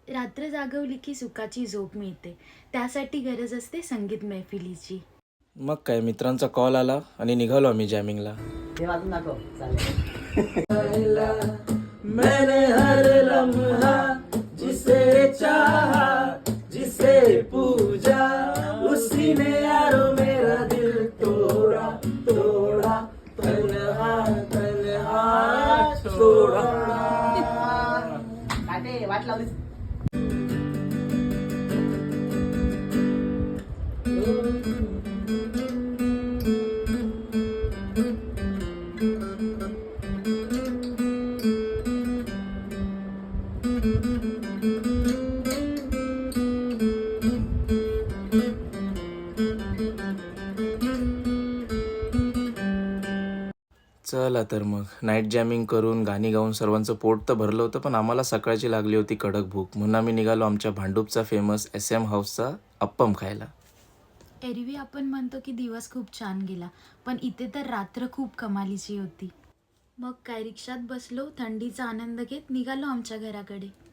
रात्र जागवली की सुखाची झोप मिळते. त्यासाठी गरज असते संगीत मैफिलीची. मग काय, मित्रांचा कॉल आला आणि निघालो आम्ही जॅमिंगला. हे वाजून दाखव चालेल. मैंने हर लम्हा जिसे चाहा, जिसे पूजा, उसी ने यारो मेरा दिल तोड़ा तोड़ा, तन्हा तन्हा छोड़ा. काटे वाट लावलीस. चला तर मग नाईट जॅमिंग करून गाणी गाऊन सर्वांचं पोट तर भरलं होतं, पण आम्हाला सकाळची लागली होती कडक भूक. म्हणून आम्ही निघालो आमच्या भांडूपचा फेमस SM हाऊसचा अप्पम खायला. एरवी आपण म्हणतो की दिवस खूप छान गेला, पण इथे तर रात्र खूप कमालीची होती. मग काय, रिक्षात बसलो, थंडीचा आनंद घेत निघालो आमच्या घराकडे.